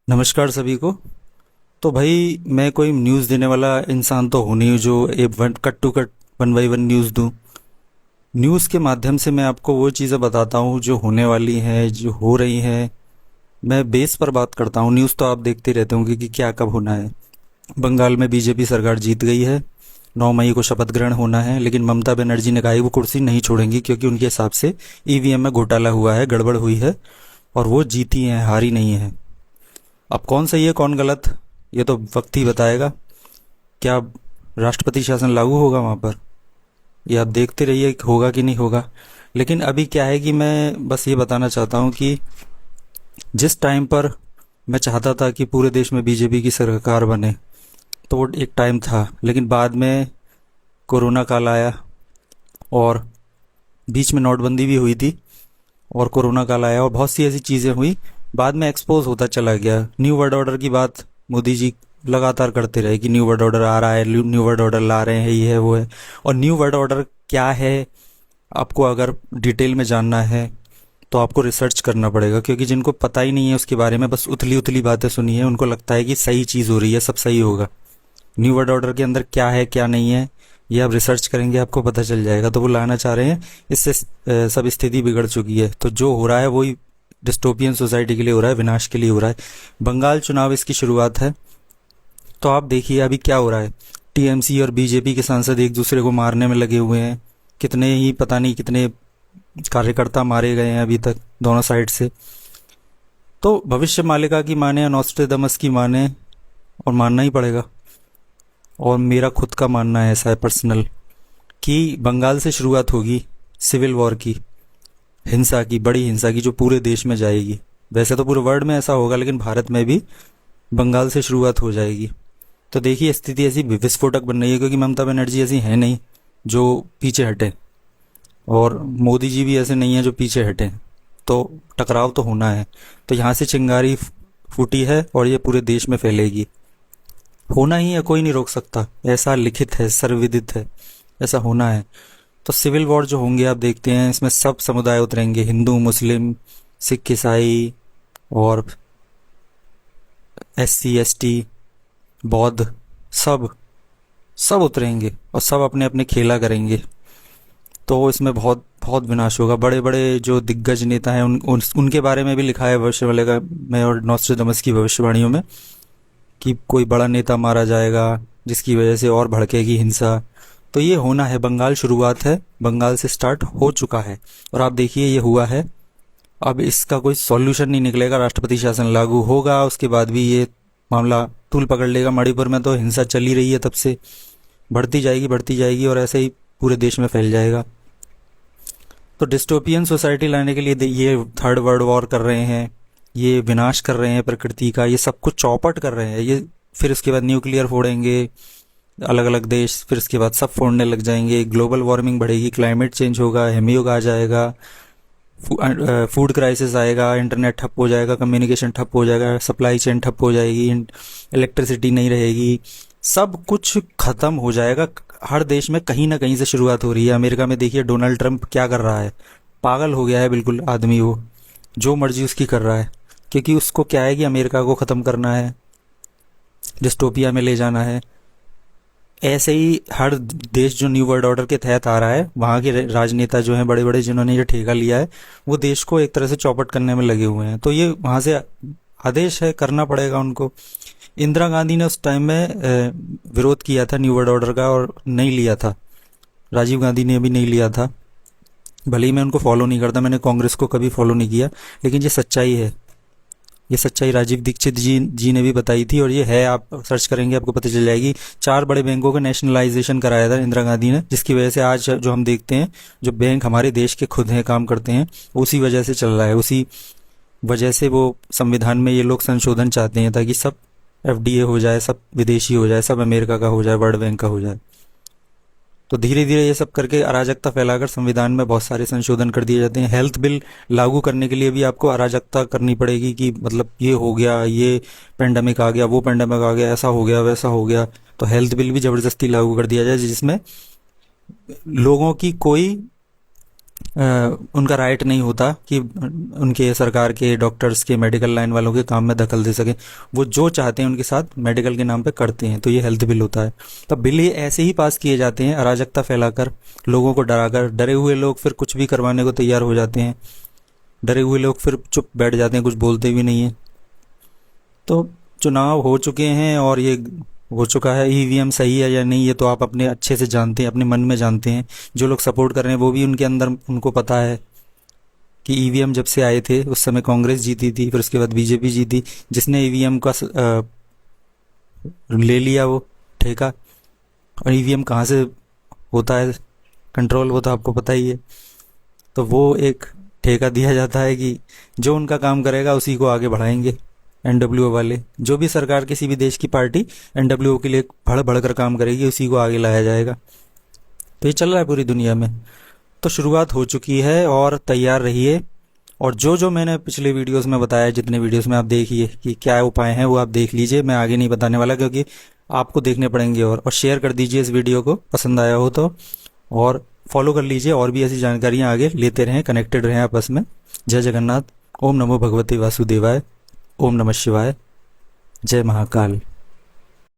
नमस्कार सभी को। तो भाई मैं कोई न्यूज़ देने वाला इंसान तो हूँ नहीं जो एक one cut two cut one by one news दूँ। न्यूज़ के माध्यम से मैं आपको वो चीज़ें बताता हूँ जो होने वाली हैं, जो हो रही हैं। मैं बेस पर बात करता हूँ। न्यूज़ तो आप देखते रहते होंगे कि क्या कब होना है। बंगाल में बीजेपी सरकार जीत गई है। 9 मई को शपथ ग्रहण होना है, लेकिन ममता बनर्जी ने कहा है वो कुर्सी नहीं छोड़ेंगी क्योंकि उनके हिसाब से ईवीएम में घोटाला हुआ है, गड़बड़ हुई है और वो जीती हैं, हारी नहीं है। अब कौन सही है कौन गलत, ये तो वक्त ही बताएगा। क्या राष्ट्रपति शासन लागू होगा वहाँ पर, ये आप देखते रहिए कि होगा कि नहीं होगा। लेकिन अभी क्या है कि मैं बस ये बताना चाहता हूँ कि जिस टाइम पर मैं चाहता था कि पूरे देश में बीजेपी की सरकार बने, तो वो एक टाइम था, लेकिन बाद में कोरोना काल आया और बीच में नोटबंदी भी हुई थी और कोरोना काल आया और बहुत सी ऐसी चीज़ें हुई। बाद में एक्सपोज होता चला गया। न्यू वर्ल्ड ऑर्डर की बात मोदी जी लगातार करते रहे कि न्यू वर्ल्ड ऑर्डर आ रहा है, न्यू वर्ल्ड ऑर्डर ला रहे हैं, ये है वो है। और न्यू वर्ल्ड ऑर्डर क्या है, आपको अगर डिटेल में जानना है तो आपको रिसर्च करना पड़ेगा, क्योंकि जिनको पता ही नहीं है उसके बारे में, बस उथली उथली बातें सुनी है, उनको लगता है कि सही चीज़ हो रही है, सब सही होगा। न्यू वर्ल्ड ऑर्डर के अंदर क्या है क्या नहीं है, ये आप रिसर्च करेंगे आपको पता चल जाएगा। तो वो लाना चाह रहे हैं, इससे सब स्थिति बिगड़ चुकी है। तो जो हो रहा है वही डिस्टोपियन सोसाइटी के लिए हो रहा है, विनाश के लिए हो रहा है। बंगाल चुनाव इसकी शुरुआत है। तो आप देखिए अभी क्या हो रहा है। टीएमसी और बीजेपी के सांसद एक दूसरे को मारने में लगे हुए हैं। कितने ही पता नहीं कितने कार्यकर्ता मारे गए हैं अभी तक दोनों साइड से। तो भविष्य मालिका की माने या नॉस्ट्रेडमस की माने, और मानना ही पड़ेगा। और मेरा खुद का मानना है ऐसा है पर्सनल, कि बंगाल से शुरुआत होगी सिविल वॉर की, हिंसा की, बड़ी हिंसा की, जो पूरे देश में जाएगी। वैसे तो पूरे वर्ल्ड में ऐसा होगा, लेकिन भारत में भी बंगाल से शुरुआत हो जाएगी। तो देखिए स्थिति ऐसी विस्फोटक बन रही है, क्योंकि ममता बनर्जी ऐसी है नहीं जो पीछे हटे, और मोदी जी भी ऐसे नहीं है जो पीछे हटे। तो टकराव तो होना है। तो यहाँ से चिंगारी फूटी है और ये पूरे देश में फैलेगी। होना ही है, कोई नहीं रोक सकता, ऐसा लिखित है, सर्वविदित है, ऐसा होना है। तो सिविल वॉर जो होंगे आप देखते हैं, इसमें सब समुदाय उतरेंगे, हिंदू, मुस्लिम, सिख, ईसाई और SC ST, बौद्ध, सब सब उतरेंगे और सब अपने अपने खेला करेंगे। तो इसमें बहुत बहुत विनाश होगा। बड़े बड़े जो दिग्गज नेता हैं उनके बारे में भी लिखा है भविष्य वाले का में और नॉस्ट्रेडमस की भविष्यवाणियों में, कि कोई बड़ा नेता मारा जाएगा जिसकी वजह से और भड़केगी हिंसा। तो ये होना है, बंगाल शुरुआत है, बंगाल से स्टार्ट हो चुका है और आप देखिए ये हुआ है। अब इसका कोई सॉल्यूशन नहीं निकलेगा। राष्ट्रपति शासन लागू होगा, उसके बाद भी ये मामला तूल पकड़ लेगा। मणिपुर में तो हिंसा चली रही है तब से, बढ़ती जाएगी और ऐसे ही पूरे देश में फैल जाएगा। तो डिस्टोपियन सोसाइटी लाने के लिए ये थर्ड वर्ल्ड वॉर कर रहे हैं, ये विनाश कर रहे हैं प्रकृति का, ये सब कुछ चौपट कर रहे हैं ये। फिर उसके बाद न्यूक्लियर फोड़ेंगे अलग अलग देश, फिर उसके बाद सब फोड़ने लग जाएंगे, ग्लोबल वार्मिंग बढ़ेगी, क्लाइमेट चेंज होगा, हेमयुग आ जाएगा, फूड क्राइसिस आएगा, इंटरनेट ठप हो जाएगा, कम्युनिकेशन ठप हो जाएगा, सप्लाई चेन ठप हो जाएगी, इलेक्ट्रिसिटी नहीं रहेगी, सब कुछ खत्म हो जाएगा। हर देश में कहीं ना कहीं से शुरुआत हो रही है। अमेरिका में देखिए डोनाल्ड ट्रंप क्या कर रहा है, पागल हो गया है बिल्कुल आदमी, वो जो मर्जी उसकी कर रहा है, क्योंकि उसको क्या है कि अमेरिका को ख़त्म करना है, डिस्टोपिया में ले जाना है। ऐसे ही हर देश जो न्यू वर्ल्ड ऑर्डर के तहत आ रहा है, वहाँ के राजनेता जो हैं बड़े बड़े, जिन्होंने ये ठेका लिया है, वो देश को एक तरह से चौपट करने में लगे हुए हैं। तो ये वहाँ से आदेश है, करना पड़ेगा उनको। इंदिरा गांधी ने उस टाइम में विरोध किया था न्यू वर्ल्ड ऑर्डर का और नहीं लिया था। राजीव गांधी ने भी नहीं लिया था। भले ही मैं उनको फॉलो नहीं करता, मैंने कांग्रेस को कभी फॉलो नहीं किया, लेकिन ये सच्चाई है। ये सच्चाई राजीव दीक्षित जी ने भी बताई थी, और ये है, आप सर्च करेंगे आपको पता चल जाएगी। 4 बड़े बैंकों का नेशनलाइजेशन कराया था इंदिरा गांधी ने, जिसकी वजह से आज जो हम देखते हैं, जो बैंक हमारे देश के खुद हैं, काम करते हैं, उसी वजह से चल रहा है। उसी वजह से वो संविधान में ये लोग संशोधन चाहते हैं, ताकि सब FDA हो जाए, सब विदेशी हो जाए, सब अमेरिका का हो जाए, वर्ल्ड बैंक का हो जाए। तो धीरे धीरे ये सब करके अराजकता फैलाकर संविधान में बहुत सारे संशोधन कर दिए जाते हैं। हेल्थ बिल लागू करने के लिए भी आपको अराजकता करनी पड़ेगी, कि मतलब ये हो गया, ये पेंडेमिक आ गया, वो पेंडेमिक आ गया, ऐसा हो गया, वैसा हो गया, तो हेल्थ बिल भी ज़बरदस्ती लागू कर दिया जाए, जिसमें लोगों की कोई उनका राइट नहीं होता कि उनके सरकार के डॉक्टर्स के मेडिकल लाइन वालों के काम में दखल दे सके। वो जो चाहते हैं उनके साथ मेडिकल के नाम पे करते हैं, तो ये हेल्थ बिल होता है। तो बिल ये ऐसे ही पास किए जाते हैं अराजकता फैलाकर, लोगों को डराकर। डरे हुए लोग फिर कुछ भी करवाने को तैयार हो जाते हैं, डरे हुए लोग फिर चुप बैठ जाते हैं, कुछ बोलते भी नहीं है। तो चुनाव हो चुके हैं और ये हो चुका है, ईवीएम सही है या नहीं ये तो आप अपने अच्छे से जानते हैं, अपने मन में जानते हैं। जो लोग सपोर्ट कर रहे हैं वो भी उनके अंदर उनको पता है कि ईवीएम जब से आए थे उस समय कांग्रेस जीती थी, फिर उसके बाद बीजेपी जीती। जिसने ईवीएम का ले लिया वो ठेका, और ईवीएम कहाँ से होता है कंट्रोल, वो तो आपको पता ही है। तो वो एक ठेका दिया जाता है कि जो उनका काम करेगा उसी को आगे बढ़ाएंगे। एनडब्ल्यूओ वाले, जो भी सरकार किसी भी देश की पार्टी एनडब्ल्यूओ के लिए बढ़ बढ़ कर काम करेगी उसी को आगे लाया जाएगा। तो ये चल रहा है पूरी दुनिया में। तो शुरुआत हो चुकी है और तैयार रहिए। और जो जो मैंने पिछले वीडियोस में बताया, जितने वीडियोस में आप देखिए कि क्या उपाय हैं, वो आप देख लीजिए। मैं आगे नहीं बताने वाला क्योंकि आपको देखने पड़ेंगे। और शेयर कर दीजिए इस वीडियो को, पसंद आया हो तो। और फॉलो कर लीजिए, और भी ऐसी जानकारियां आगे लेते रहें, कनेक्टेड रहें आपस में। जय जगन्नाथ। ओम नमो भगवते वासुदेवाय। ओम नमः शिवाय। जय महाकाल।